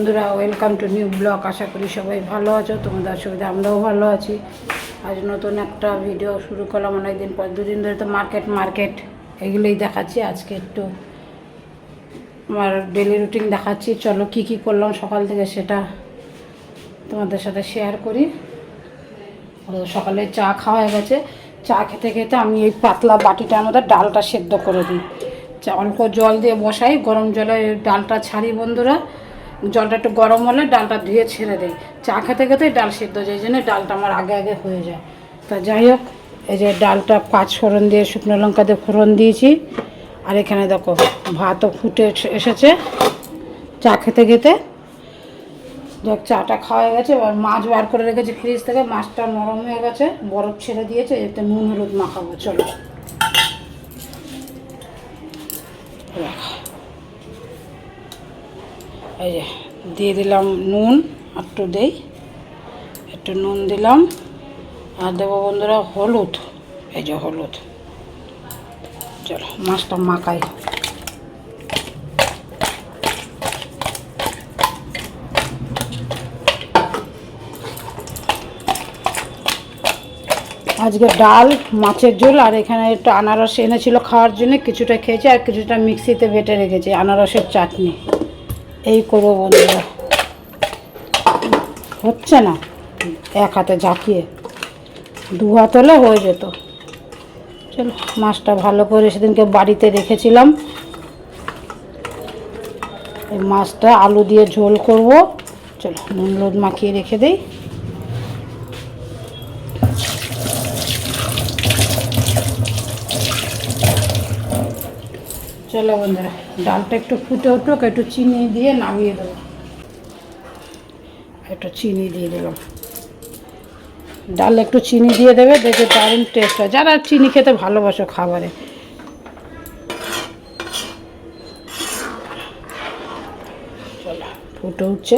বন্ধুরা welcome to new blog. আশা করি সবাই ভালো আছো, তোমাদের অসুবিধা আমরাও ভালো আছি। আজ নতুন একটা ভিডিও শুরু করলাম অনেকদিন পর। দুদিন ধরে তো মার্কেট এগুলোই দেখাচ্ছি। আজকে একটু আমার ডেলি রুটিন দেখাচ্ছি। চলো কি কি করলাম সকাল থেকে সেটা তোমাদের সাথে শেয়ার করি। সকালে চা খাওয়া হয়ে গেছে। চা খেতে খেতে আমি এই পাতলা বাটিটার মধ্যে ডালটা সেদ্ধ করে দিই। অল্প জল দিয়ে বসাই, গরম জলে ডালটা ছাড়ি বন্ধুরা। জলটা একটু গরম হলে ডালটা ধুয়ে ছেড়ে দেয়। চা খেতে খেতে ডাল সেদ্ধ যায়, এই জন্য ডালটা আমার আগে আগে হয়ে যায়। তা যাই হোক, এই যে ডালটা 5 ফোড়ন দিয়ে শুকনো লঙ্কা দিয়ে ফোড়ন দিয়েছি। আর এখানে দেখো ভাতও ফুটে এসেছে চা খেতে খেতে। দেখ চাটা খাওয়া হয়ে গেছে। এবার মাছ বার করে রেখেছি ফ্রিজ থেকে। মাছটা নরম হয়ে গেছে, বরফ ছেড়ে দিয়েছে। এতে নুন হলুদ মাখাবো। চলো এই যে দিয়ে দিলাম নুন, একটু দেই, একটু নুন দিলাম। আর দেবো বন্ধুরা হলুদ, এই যে হলুদ। চলো মাছটা মাখাই। আজকে ডাল, মাছের ঝোল, আর এখানে একটু আনারস এনেছিল খাওয়ার জন্য, কিছুটা খেয়েছি আর কিছুটা মিক্সিতে বেটে রেখেছি। আনারসের চাটনি এই করবো বন্ধুরা। হচ্ছে না, এক হাতে ঝাঁকিয়ে, 2 হাত হলে হয়ে যেত। চলো মাছটা ভালো করে সেদিনকে বাড়িতে রেখেছিলাম। এই মাছটা আলু দিয়ে ঝোল করব। চলো নুন হলুদ মাখিয়ে রেখে দিই। চলো বন্ধুরা, ডালটা একটু ফুটে উঠুক, একটু চিনি দিয়ে নামিয়ে দেবো। একটু চিনি দিয়ে দিলাম। ডাল একটু চিনি দিয়ে দেবে, দেখে দারুণ টেস্ট হয়। যারা চিনি খেতে ভালোবাসো খাবারে। চলো ফুটে উঠছে,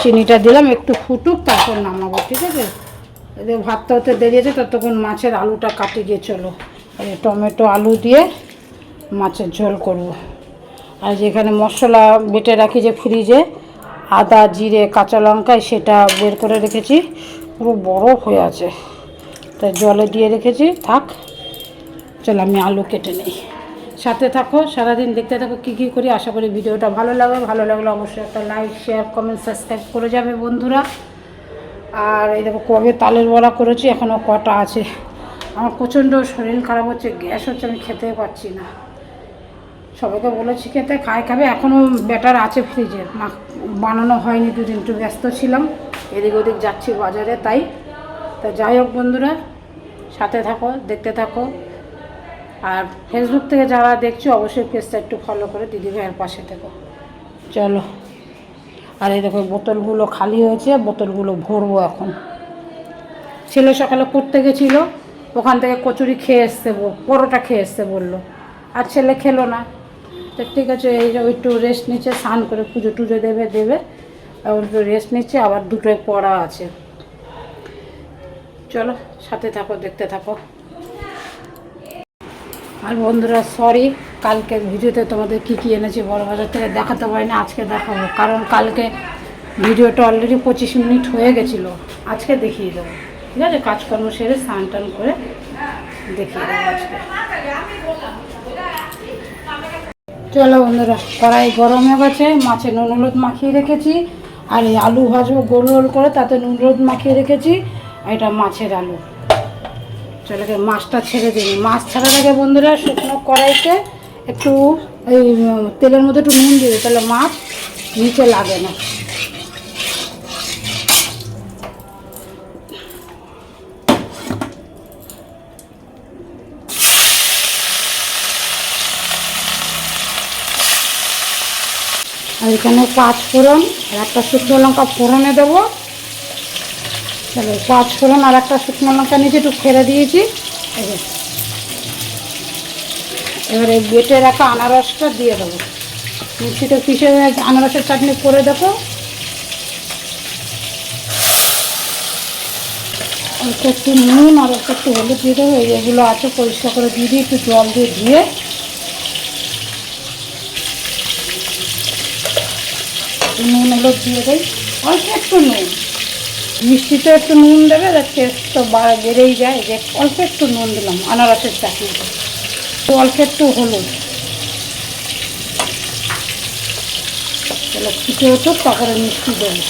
চিনিটা দিলাম, একটু ফুটুক তারপর নামাবো, ঠিক আছে? এদের ভাতটা হতে দেরি আছে, ততক্ষণ মাছের আলুটা কাটি গিয়ে। চলো টমেটো আলু দিয়ে মাছের ঝোল করব। আর যেখানে মশলা বেটে রাখি যে ফ্রিজে, আদা জিরে কাঁচা লঙ্কায়, সেটা বের করে রেখেছি। পুরো বরফ হয়ে আছে, তাই জলে দিয়ে রেখেছি, থাক। চলো আমি আলু কেটে নিই। সাথে থাকো, সারাদিন দেখতে থাকো কী কী করি। আশা করি ভিডিওটা ভালো লাগবে। ভালো লাগলে অবশ্যই একটা লাইক শেয়ার কমেন্ট সাবস্ক্রাইব করে যাবে বন্ধুরা। আর এই দেখো কবে তালের বড়া করেছি, এখনও কটা আছে। আমার প্রচণ্ড শরীর খারাপ হচ্ছে, গ্যাস হচ্ছে, আমি খেতে পারছি না। সবাইকে বলেছি খেতে, খাবে। এখনও ব্যাটার আছে ফ্রিজে, বানানো হয়নি। দুদিন একটু ব্যস্ত ছিলাম, এদিক ওদিক যাচ্ছি বাজারে, তাই। তা যাই হোক বন্ধুরা, সাথে থাকো, দেখতে থাকো। আর ফেসবুক থেকে যারা দেখছো অবশ্যই পেজটা একটু ফলো করে দিদিভাইয়ের পাশে থেকো। চলো, আর এই দেখো বোতলগুলো খালি হয়েছে, বোতলগুলো ভরবো এখন। ছেলে সকালে পড়তে গেছিলো, ওখান থেকে কচুরি খেয়ে এসছে, পরোটা খেয়ে এসছে বললো। আর ছেলে খেলো না। তো ঠিক আছে, এই যে একটু রেস্ট নিচ্ছে, স্নান করে পুজো টুজো দেবে। আর একটু রেস্ট নিচ্ছে, আবার 2টোয় পড়া আছে। চলো সাথে থাকো, দেখতে থাকো। আর বন্ধুরা সরি, কালকের ভিডিওতে তোমাদের কী কী এনেছি বড়বাজার থেকে দেখাতে পারিনি, আজকে দেখাবো। কারণ কালকে ভিডিওটা অলরেডি 25 মিনিট হয়ে গেছিলো। আজকে দেখিয়ে দেবো, ঠিক আছে? কাজকর্ম সেরে স্নান টান করে দেখিয়ে দেবো আজকে। চলো বন্ধুরা, কড়াই গরম হয়ে গেছে, মাছে নুন হলুদ মাখিয়ে রেখেছি। আর এই আলু ভাজবো গোল গোল করে, তাতে নুন হলুদ মাখিয়ে রেখেছি। এটা মাছের আলু। চলো মাছটা ছেড়ে দিই। মাছ ছাড়ার আগে বন্ধুরা শুকনো কড়াইতে একটু এই তেলের মধ্যে একটু নুন দিবে, তাহলে মাছ নিচে লাগে না। আর এখানে 5 ফোড়ন আর একটা শুকনো লঙ্কা ফোড়নে দেবো। চলো 5 ফোড়ন আর একটা শুকনো লঙ্কা নিচে একটু ছেড়ে দিয়েছি। এবারে বেটে রাখা আনারসটা দিয়ে দেবো। মিক্সিতে পিষে আনারসের চাটনি করে দেবো। অল্প একটু নুন আর একটু হলুদ দিয়ে দেবো। এগুলো আছে পরিষ্কার করে দিয়ে দিই, একটু জল দিয়ে ধুয়ে। নুন হলুদ দিয়ে দেয়, অল্প একটু নুন, মিষ্টিতে একটু নুন দেবে, টেস্ট তো বেড়েই যায়। যে অল্প একটু নুন দিলাম আনারসের চাটনিতে, অল্প একটু হলুদ, তাহলে ফুটে উঠুক, তারপরে মিষ্টি দেবো।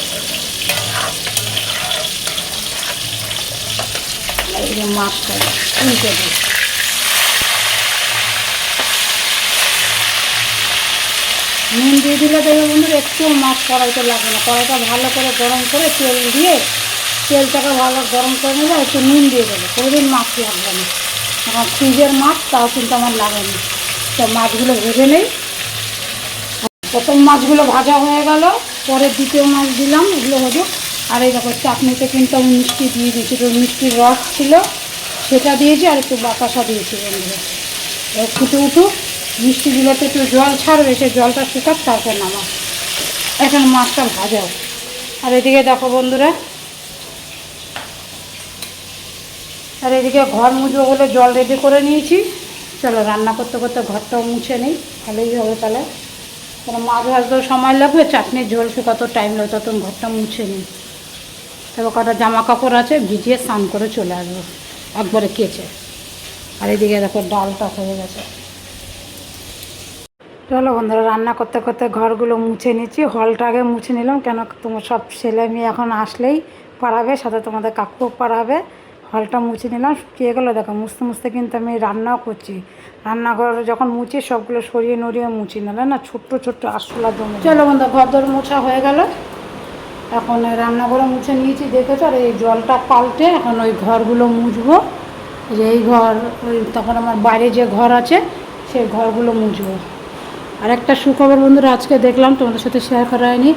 এই যে মাছটা উল্টে দেবো, নুন দিয়ে দিলে দেখবে বন্ধুরা একটু মাছ কড়াইতে লাগবে না। কড়াইটা ভালো করে গরম করে তেল দিয়ে, তেলটাকে ভালো গরম করে নেবে, একটু নুন দিয়ে দেবে, কোনোদিন মাছ লাগবে না। এখন ফ্রিজের মাছ তাও কিন্তু আমার লাগেনি। তো মাছগুলো ভেজে নেই, প্রথম মাছগুলো ভাজা হয়ে গেল, পরে দ্বিতীয় মাছ দিলাম, এগুলো হলো। আর এই দেখো চাটনিতে কিন্তু আমি মিষ্টি দিয়ে দিয়েছি, তো মিষ্টির রস ছিল সেটা দিয়েছি, আর একটু বাতাসা দিয়েছি বন্ধুরা। এবার ফুটে উঠুক, মিষ্টিগুলোতে একটু জল ছাড়বে, সে জলটা শুকাক, তারপর নামা। এখন মাছটা ভাজাও। আর এদিকে দেখো বন্ধুরা, আর এদিকে ঘর মুছবো বলে জল রেডি করে নিয়েছি। চলো রান্না করতে করতে ঘরটাও মুছে নিই, ভালোই হবে তাহলে। কারণ মাছ ভাজতেও সময় লাগবে, চাটনির ঝোল শুকাতেও টাইম লাগবে, তখন ঘরটা মুছে নিই। তারপর কটা জামা কাপড় আছে, ভিজিয়ে স্নান করে চলে আসবো একবারে কেচে। আর এদিকে দেখো ডালটা হয়ে গেছে। চলো বন্ধুরা, রান্না করতে করতে ঘরগুলো মুছে নিচ্ছি। হলটা আগে মুছে নিলাম, কেন তোমার সব ছেলে মেয়ে এখন আসলেই পাড়াবে, সাথে তোমাদের কাকুও পাড়াবে। হলটা মুছে নিলাম, শুকিয়ে গেলো। দেখো মুছতে মুছতে কিন্তু আমি রান্নাও করছি। রান্নাঘর যখন মুছি সবগুলো সরিয়ে নড়িয়ে মুছি, নাহলে না ছোট্ট ছোট্ট আরশোলা জমে। চলো বন্ধুরা, ঘর দর মোছা হয়ে গেল, এখন রান্নাঘরে মুছে নিয়েছি দেখেছো। আর এই জলটা পাল্টে এখন ওই ঘরগুলো মুছবো। যে এই ঘর, ওই তখন আমার বাইরে যে ঘর আছে সেই ঘরগুলো মুছবো। আর একটা সুখবর বন্ধুরা, আজকে দেখলাম, তোমাদের সাথে শেয়ার করা হয়নি,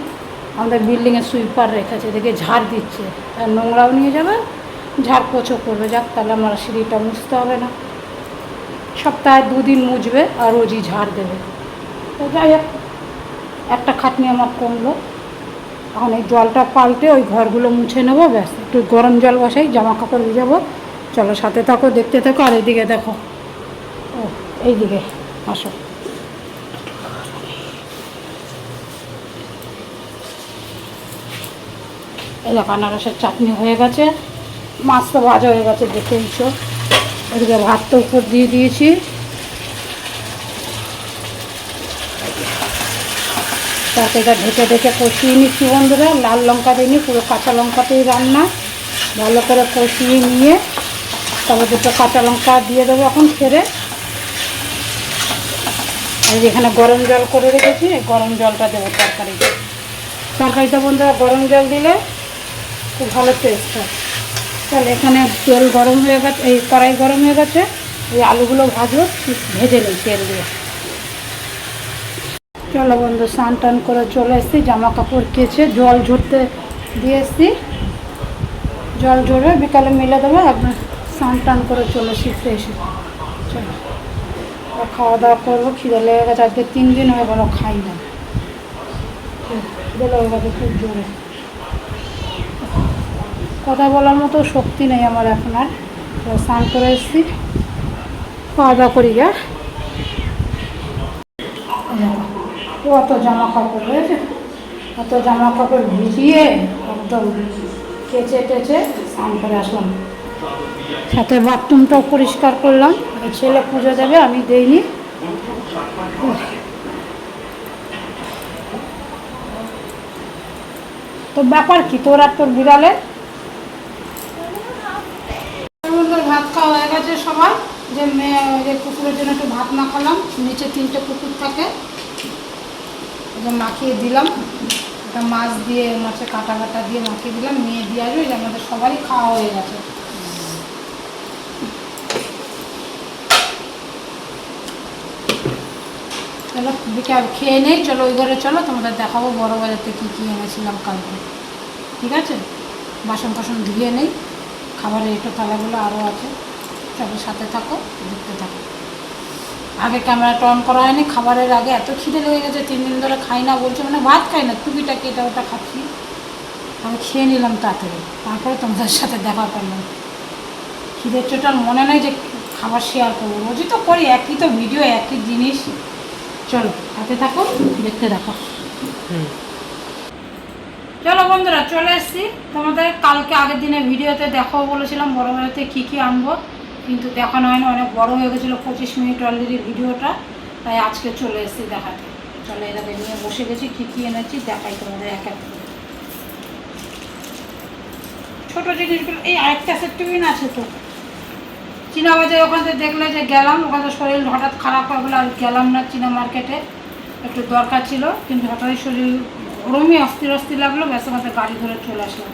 আমাদের বিল্ডিংয়ে সুইপার রেখেছে, দেখে ঝাড় দিচ্ছে, আর নোংরাও নিয়ে যাবে, ঝাড় পোছো করবে। যাক, তাহলে আমার সিঁড়িটা মুছতে হবে না, সপ্তাহে 2 দিন মুছবে আর রোজই ঝাড় দেবে। তো যাই হোক, একটা খাটনি আমার কমলো। এখন এই জলটা পাল্টে ওই ঘরগুলো মুছে নেবো, ব্যাস। একটু গরম জল বসাই, জামা কাপড় ভিজাবো। চলো সাথে থাকো, দেখতে থাকো। আর এদিকে দেখো, ও এইদিকে আসো, এই দেখো আনারসের চাটনি হয়ে গেছে, মাছ তো ভাজা হয়ে গেছে দেখেইছো। এদিকে ভাত তো উপর দিয়ে দিয়েছি। তাতে এটা ঢেকে ঢেকে কষিয়ে নিচ্ছি বন্ধুরা, লাল লঙ্কা দিইনি, পুরো কাঁচা লঙ্কাতেই রান্না। ভালো করে কষিয়ে নিয়ে তারপর 2টো কাঁচা লঙ্কা দিয়ে দেবো এখন ছেড়ে। আর এখানে গরম জল করে রেখেছি, এই গরম জলটা দেবো তরকারিতে বন্ধুরা। গরম জল দিলে খুব ভালো টেস্ট হয়। তাহলে এখানে তেল গরম হয়ে গেছে, এই কড়াই গরম হয়ে গেছে, এই আলুগুলো ভাজবো, ভেজে নিই তেল দিয়ে। চলো বন্ধু, স্নান টান করে চলে এসেছি, জামা কাপড় কেচে জল ঝরতে দিয়ে এসেছি। জল ঝরে বিকালে মিলে দেবো, একবার স্নান টান করে চলে শিখতে এসে। চলো খাওয়া দাওয়া করবো, খিদে লেগে গেছে, আজকে 3 দিন হয়ে গেলো খাই না, খিদে লেগে গেছে খুব জোরে। কথা বলার মতো শক্তি নেই আমার এখন আর। স্নান করে এসেছি, খাওয়া দাওয়া করি। অত জামা কাপড় হয়েছে, অত জামা কাপড় ভিজিয়ে একদম কেচে টেচে স্নান করে আসলাম। সাথে বাথরুমটাও পরিষ্কার করলাম, ছেলে পুজো দেবে, আমি দেইনি। তো ব্যাপার কি তোর আর তোর বিড়ালে? ভাত খাওয়া হয়ে গেছে সবার, যে মেয়ে যে কুকুরের জন্য একটু ভাত মাখালাম, নিচে 3টে কুকুর থাকে, যে মাখিয়ে দিলাম। একটা মাছ দিয়ে, মাছের কাটা কাটা দিয়ে মাখিয়ে দিলাম, নিয়ে দিয়ে আসবে। যে আমাদের সবারই খাওয়া হয়ে গেছে। চলো বিকাল খেয়ে নেই, চলো ওই ঘরে চলো, তোমাদের দেখাবো বড় বাজার থেকে কী এনেছিলাম কালকে। ঠিক আছে, বাসন টাসন ধুয়ে নেই, খাবারের একটু থালাগুলো আরও আছে। চলো সাথে থাকো, দেখতে থাকো। আগে ক্যামেরাটা অন করা হয়নি, খাবারের আগে এত খিদে লেগে গেছে, 3 দিন ধরে খাই না বলছে, মানে ভাত খাই না, টুকিটাকি এটা ওটা খাচ্ছি। আমি খেয়ে নিলাম তাড়াতাড়ি, তারপরে তোমাদের সাথে দেখা করলাম। খিদের চোটার মনে নেই যে খাবার শেয়ার করবো, রোজই তো করি, একই তো ভিডিও, একই জিনিস। চলো সাথে থাকো, দেখতে থাকো। চলো বন্ধুরা, চলে এসেছি তোমাদের কালকে আগের দিনে ভিডিওতে দেখাও বলেছিলাম বড় বাজারতে কী কী আনবো, কিন্তু দেখানো হয় না, অনেক বড় হয়ে গেছিলো, 25 মিনিট অলরেডি ভিডিওটা, তাই আজকে চলে এসেছি দেখাতে। চলো এটাকে নিয়ে বসে গেছি, কী কী এনেছি দেখাই তোমাদের এক এক করে। ছোটো জিনিসগুলো, এই আরেকটা সেট টিফিন আছে তো চীনা বাজারে, ওখান থেকে দেখলে যে গেলাম, ওখানে শরীর হঠাৎ খারাপ হয়ে গেলো আর গেলাম না চীনা মার্কেটে, একটু দরকার ছিল, কিন্তু হঠাৎই শরীর গরমই অস্থির অস্থির লাগলো, ব্যাস আমাদের গাড়ি ধরে চলে আসলাম।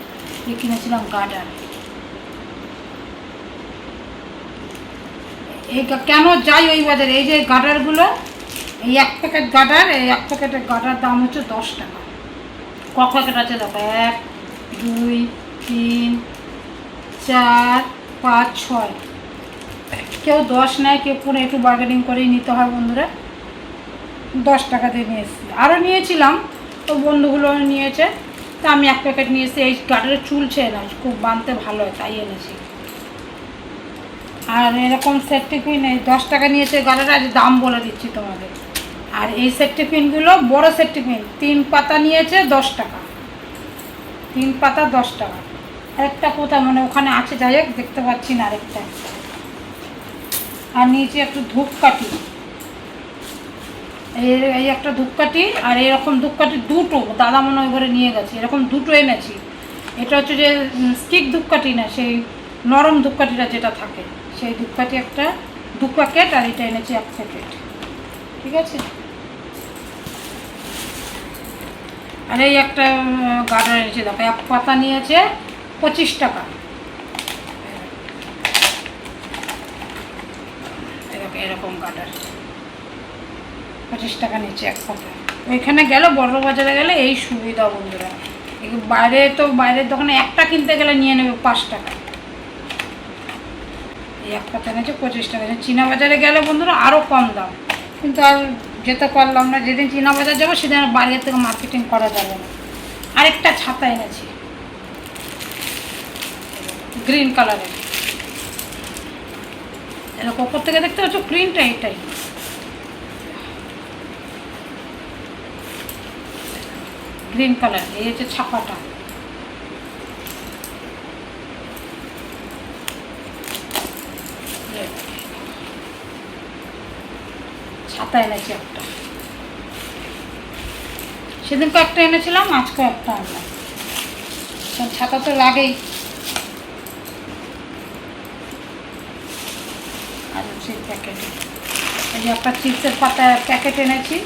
এই কিনেছিলাম গার্ডার। এই কেন যাই ওই বাজারে, এই যে গার্ডারগুলো, এই এক প্যাকেট গার্ডার, এই এক প্যাকেটের গার্ডার দাম হচ্ছে 10 টাকা। ক প্যাকেট আছে দেখো, 1 2 3 4 5 6, কেউ 10 নেয়, কেউ পুরো একটু বার্গেনিং করেই নিতে হয় বন্ধুরা। 10 টাকা দিয়ে নিয়ে এসেছি, আরও নিয়েছিলাম তো বন্ধুগুলো নিয়েছে, তা আমি এক প্যাকেট নিয়ে এসেছি। এই গার্ডারের চুল ছেড়ে না, খুব বাঁধতে ভালো হয়, তাই এনেছি। আর এরকম সেট টিফিন এই 10 টাকা নিয়েছে গার্ডার, আজ দাম বলে দিচ্ছি তোমাদের। আর এই সেট টিফিনগুলো বড়ো সেট টিফিন 3 পাতা নিয়েছে 10 টাকা, 3 পাতা 10 টাকা। আরেকটা কোথায় মানে ওখানে আছে, যাই হোক দেখতে পাচ্ছি না আরেকটা। আর নিয়েছি একটু ধূপকাঠি, এই একটা ধূপকাঠি, আর এরকম ধূপকাঠি দুটো দাদা মনে হয় করে নিয়ে গেছে, এরকম দুটো এনেছি। এটা হচ্ছে যে স্টিক ধূপকাঠি না, সেই নরম ধূপকাঠিটা যেটা থাকে, সেই ধূপকাঠি একটা 2 প্যাকেট, আর এটা এনেছি 1 প্যাকেট, ঠিক আছে। আর এই একটা গার্ডার এনেছি দেখো, 1 পাতা নিয়েছে 25 টাকা, এরকম গার্ডার 25 টাকা নিচে 1 পাতা। ওইখানে গেলে বড় বাজারে গেলে এই সুবিধা বন্ধুরা, বাইরে তো বাইরের দোকানে একটা কিনতে গেলে নিয়ে নেবে 5 টাকা, এই 1 পাতা নিয়েছে 25 টাকা। চীনা বাজারে গেলে বন্ধুরা আরও কম দাম, কিন্তু আর যেতে পারলাম না, যেদিন চীনা বাজার যাবো সেদিন আর বাইরের থেকে মার্কেটিং করা যাবে না। আরেকটা ছাতা এনেছি গ্রিন কালারের, এরকম ওপর থেকে দেখতে পাচ্ছ প্রিন্টটা এটাই, গ্রিন কালার, এই হচ্ছে ছাপাটা। ছাতা এনেছি একটা, সেদিনকে একটা এনেছিলাম, আজকে একটা আনলাম, ছাতা তো লাগেই। আর সেই প্যাকেটে এই যে একটা চিপসের পাতা প্যাকেট এনেছি,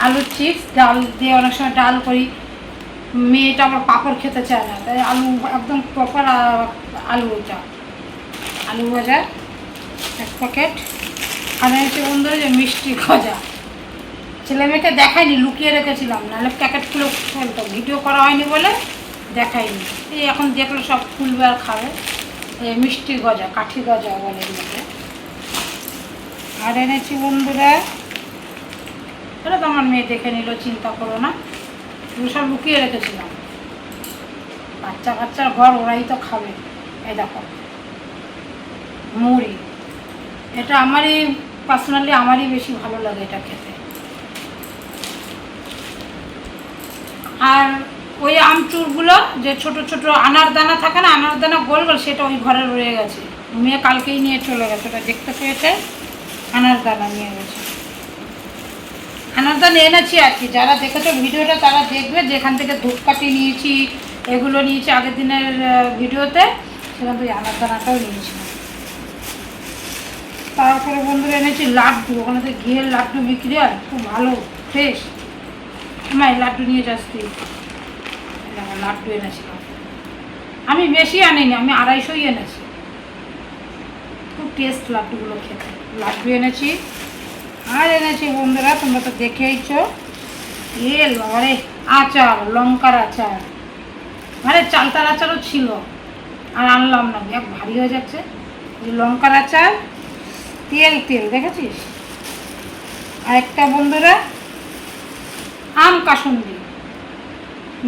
আলুর চিপস, ডাল দিয়ে অনেক সময় ডাল করি, মেয়েটা আমার পাঁপড় খেতে চায় না, তাই আলু একদম প্রপার আলু, ওইটা আলু ভাজা 1 প্যাকেট। আর এনেছি বন্ধুরা যে মিষ্টি গজা, ছেলে মেয়েকে দেখাইনি, লুকিয়ে রেখেছিলাম, নাহলে প্যাকেট খুলে ফেলতো, ভিডিও করা হয়নি বলে দেখাইনি। এই এখন দেখলো সব খুলবে আর খাবে। এই মিষ্টি গজা, কাঠি গজা বলে এগুলোকে। আর এনেছি বন্ধুরা, এটা তো আমার মেয়ে দেখে নিল, চিন্তা করো না, এগুলো সব লুকিয়ে রেখেছিলাম, বাচ্চা কাচ্চার ঘর, ওরাই তো খাবে। এই দেখো মুড়ি, এটা আমারই পার্সোনালি আমারই বেশি ভালো লাগে এটা খেতে। আর ওই আমচুরগুলো যে ছোট ছোট আনার দানা থাকে না, আনার দানা গোল গোল, সেটা ওই ঘরে রয়ে গেছে, মেয়ে কালকেই নিয়ে চলে গেছে, ওটা দেখতে পেয়েছে, আনার দানা নিয়ে গেছে। আনার দানা এনেছি আর কি, যারা দেখেছো ভিডিওটা তারা দেখবে, যেখান থেকে ধূপকাঠি নিয়েছি, এগুলো নিয়েছি আগের দিনের ভিডিওতে, সেখান থেকে আনার দানাটাও নিয়েছিলাম। তারপরে বন্ধুরা এনেছি লাড্ডু, ওখানে তো ঘিয়ের লাড্ডু বিক্রি হয়, খুব ভালো ফ্রেশ। আমার লাড্ডু নিয়ে যাচ্ছি, লাড্ডু এনেছিলাম, আমি বেশি আনিনি, আমি 250 এনেছি, খুব টেস্ট লাড্ডুগুলো খেতে। লাড্ডু এনেছি, আর এনেছি বন্ধুরা তোমরা তো দেখেইছো, বাবারে আচার, লঙ্কার আচার, মানে চালতার আচারও ছিল, আর আনলাম না, এক ভারী হয়ে যাচ্ছে। লঙ্কার আচার, তেল তেল দেখেছিস। আর একটা বন্ধুরা আম কাসুন্দি,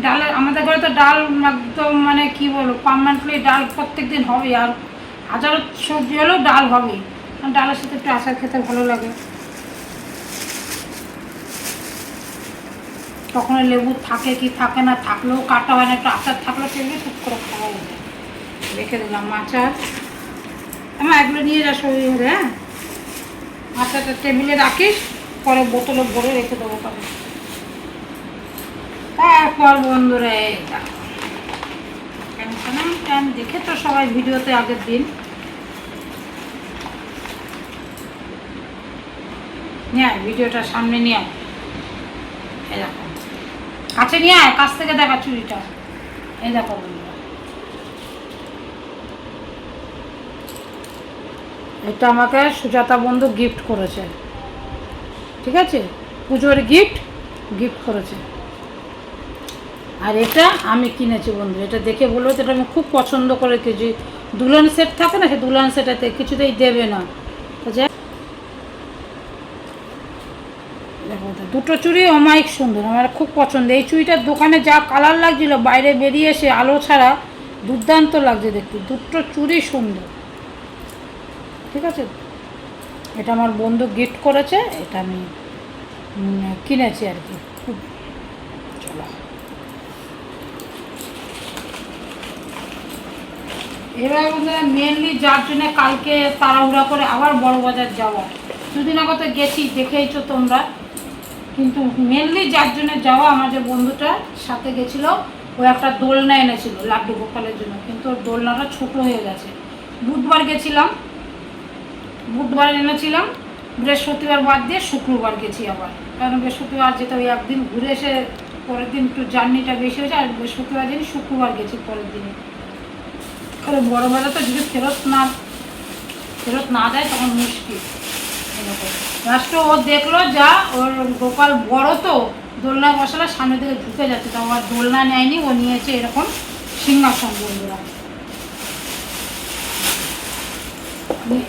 ডালের, আমাদের ঘরে তো ডাল একদম মানে কি বলবো, পার্মানেন্টলি ডাল প্রত্যেক দিন হবে, আর হাজারো সবজি হলেও ডাল হবেই, কারণ ডালের সাথে একটু আচার খেতে ভালো লাগে। কখনো লেবু থাকে কি থাকে না, থাকলেও কাটা হয় না, একটু আচার থাকলেও সেগুলো টুক করে খাওয়া যায়। রেখে দিলাম আচার। আমার এগুলো নিয়ে যা শরীরে, হ্যাঁ আচারটা টেবিলে রাখিস, পরে বোতলে ভরে রেখে দেবো পারে। তারপর বন্ধুরা এই টাইম দেখে তো সবাই ভিডিওতে আগের দিন নিয়ে ভিডিওটা সামনে নিয়ে এই দেখো, কাছে নিয়ে আয়, কাছ থেকে দেখা চুড়িটা। এই দেখো বন্ধুরা, এটা আমাকে সুজাতা বন্ধু গিফট করেছে, ঠিক আছে, পুজোর গিফট করেছে। আর এটা আমি কিনেছি বন্ধু, এটা দেখে বলবো তো এটা আমি খুব পছন্দ করে যে দুলহান সেট থাকে না, সে দুলহান সেটাতে কিছুতেই দেবে না। দেখো দুটো চুড়ি অমায়িক সুন্দর, আমার খুব পছন্দ। এই চুড়িটার দোকানে যা কালার লাগছিল, বাইরে বেরিয়ে এসে আলো ছাড়া দুর্দান্ত লাগছে দেখতে, দুটো চুড়ি সুন্দর, ঠিক আছে। এটা আমার বন্ধু গিফট করেছে, এটা আমি কিনেছি আর কি। খুব চলো এবার মেনলি যার জন্য কালকে তাড়াহুড়া করে আবার বড় বাজার যাওয়া, দুদিন আগে তো গেছি দেখেইছো তোমরা, কিন্তু মেনলি যার জন্য যাওয়া, আমার যে বন্ধুটা সাথে গেছিলো, ও একটা দোলনা এনেছিল লাড্ডু গোপালের জন্য, কিন্তু ওর দোলনাটা ছোটো হয়ে গেছে। বুধবার গেছিলাম, বুধবার এনেছিলাম, বৃহস্পতিবার বাদ দিয়ে শুক্রবার গেছি আবার, কারণ বৃহস্পতিবার যেতে ওই একদিন ঘুরে এসে পরের দিন একটু জার্নিটা বেশি হয়েছে, আর বৃহস্পতিবার দিন শুক্রবার গেছি পরের দিনে। কারণ বড় বাজার তো যদি ফেরত না দেয় তখন মুশকিল। লাস্ট ও দেখলো যা ওর গোপাল বড় তো, দোলনা বসালে সামনে থেকে ঢুকে যাচ্ছে, তো আর দোলনা নেয়নি, ও নিয়েছে এরকম সিংহাসন বন্ধুরা।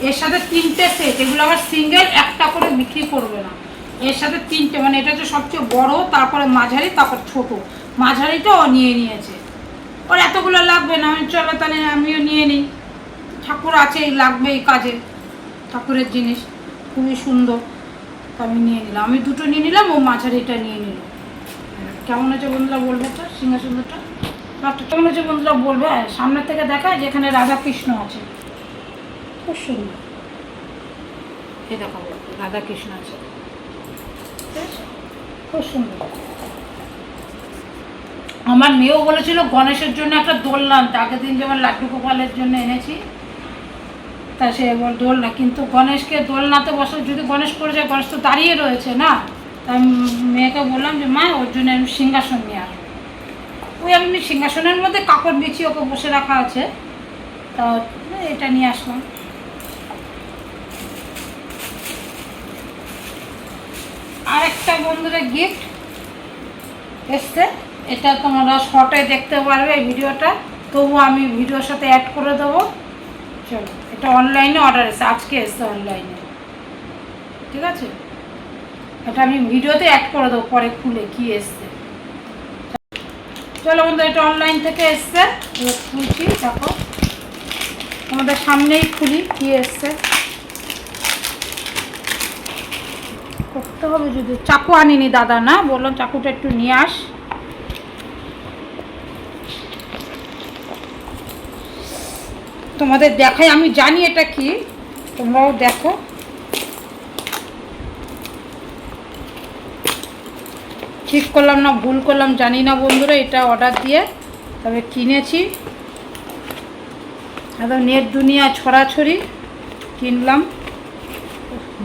এর সাথে 3টে সেট, এগুলো আবার সিঙ্গেল একটা করে বিক্রি করবে না, এর সাথে 3টে, মানে এটা হচ্ছে সবচেয়ে বড়, তারপরে মাঝারি, তারপর ছোট। মাঝারিটা ও নিয়েছে, ওর এতগুলো লাগবে না, আমি চলো তাহলে আমিও নিয়ে নিই, ঠাকুর আছে লাগবে এই কাজে, ঠাকুরের জিনিস খুবই সুন্দর, তো আমি নিয়ে নিলাম। আমি দুটো নিয়ে নিলাম, ও মাঝারিটা নিয়ে নিল। কেমন হয়েছে বন্ধুরা বলবে তো সিংহাসনটা, কেমন হয়েছে বন্ধুরা বলবে। সামনের থেকে দেখায় যেখানে রাধাকৃষ্ণ আছে, খুব সুন্দর, এই দেখো রাধাকৃষ্ণ আছে, খুব সুন্দর। আমার মেয়েও বলেছিল গণেশের জন্য একটা দোলনা আনতে, আগের দিন যেমন লাড্ডু গোপালের জন্য এনেছি, তা সে এবার দোলনা, কিন্তু গণেশকে দোলনাতে বসে যদি গণেশ পড়ে যায়, গণেশ তো দাঁড়িয়ে রয়েছে না, তাই মেয়েকে বললাম যে মা ওর জন্য আমি সিংহাসন নিয়ে আসবো। ওই এমনি সিংহাসনের মধ্যে কাপড় বিছিয়ে ওকে বসে রাখা আছে, তা এটা নিয়ে আসলাম। আরেকটা বন্ধুরা গিফট এসছে, এটা তোমরা শর্টে দেখতে পারবে এই ভিডিওটা, তবু আমি ভিডিওর সাথে অ্যাড করে দেবো। চলো, এটা অনলাইনে অর্ডার এসেছে, আজকে এসছে অনলাইনে, ঠিক আছে, এটা আমি ভিডিওতে অ্যাড করে দেবো পরে খুলে কি এসছে। চলো বন্ধু, এটা অনলাইন থেকে এসছে, খুলছি, দেখো আমাদের সামনেই খুলি কি এসছে। করতে হবে, যদি চাকু আনিনি দাদা, না বললাম চাকুটা একটু নিয়ে আস। তোমাদের দেখাই, আমি জানি এটা কি, তোমরাও দেখো। ঠিক করলাম না ভুল করলাম জানি না বন্ধুরা, এটা অর্ডার দিয়ে তবে কিনেছি, একদম নেট দুনিয়া ছড়াছড়ি কিনলাম,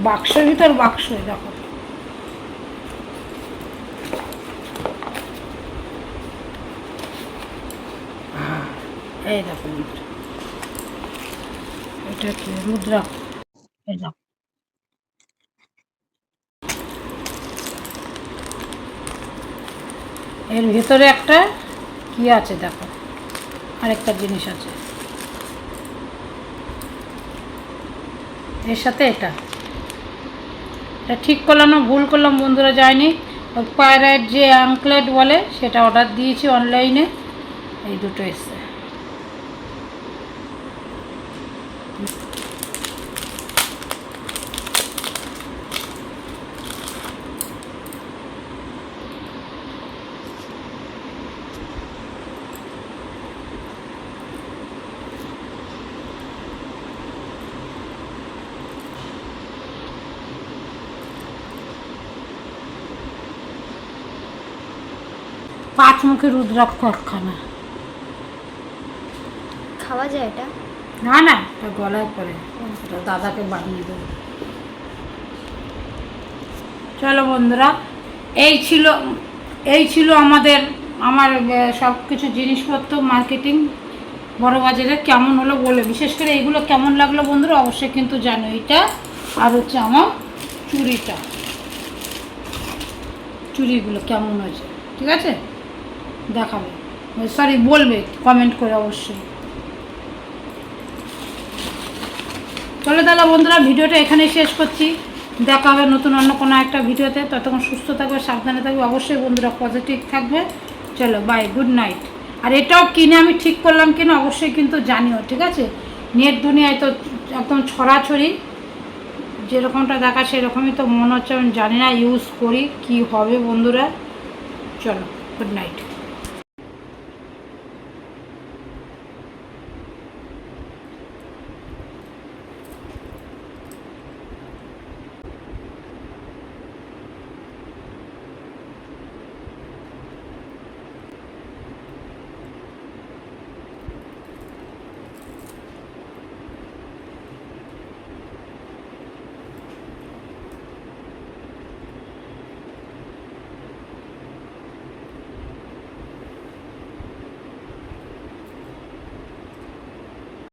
বাক্সের ভিতর বাক্স, দেখো এই দেখো, এটা কি মুদ্রা, এই দেখো এর ভেতরে একটা কি আছে, দেখো আরেকটা জিনিস আছে এর সাথে, এটা ঠিক করলাম না ভুল করলাম বন্ধুরা যায়নি। পায়রার যে অ্যাঙ্কলেট বলে সেটা অর্ডার দিয়েছি অনলাইনে, এই দুটো এসছে। 5 মুখী রুদ্রাক্ষ একখানা। খাওয়া যায় এটা? না না, এটা গলায় পরে, এটা দাদাকে বানিয়ে দেবো। চলো বন্ধুরা, এই ছিল আমার সব কিছু জিনিসপত্র মার্কেটিং বড় বাজারে। কেমন হলো বলে, বিশেষ করে এইগুলো কেমন লাগলো বন্ধুরা অবশ্যই কিন্তু জানো। এটা আর হচ্ছে আমার চুড়িগুলো কেমন হয়েছে, ঠিক আছে দেখাবে, সরি বলবে কমেন্ট করে অবশ্যই। চলো তাহলে বন্ধুরা, ভিডিওটা এখানেই শেষ করছি। দেখা হবে নতুন অন্য কোনো একটা ভিডিওতে। ততক্ষণ সুস্থ থাকবে, সাবধানে থাকবে, অবশ্যই বন্ধুরা পজিটিভ থাকবে। চলো বাই, গুড নাইট। আর এটাও কিনে আমি ঠিক করলাম কিনা অবশ্যই কিন্তু জানিও, ঠিক আছে। নেট দুনিয়ায় তো একদম ছড়াছড়ি, যেরকমটা দেখা সেরকমই তো মনে হচ্ছে। আমি জানি না, ইউজ করি কি হবে বন্ধুরা। চলো গুড নাইট।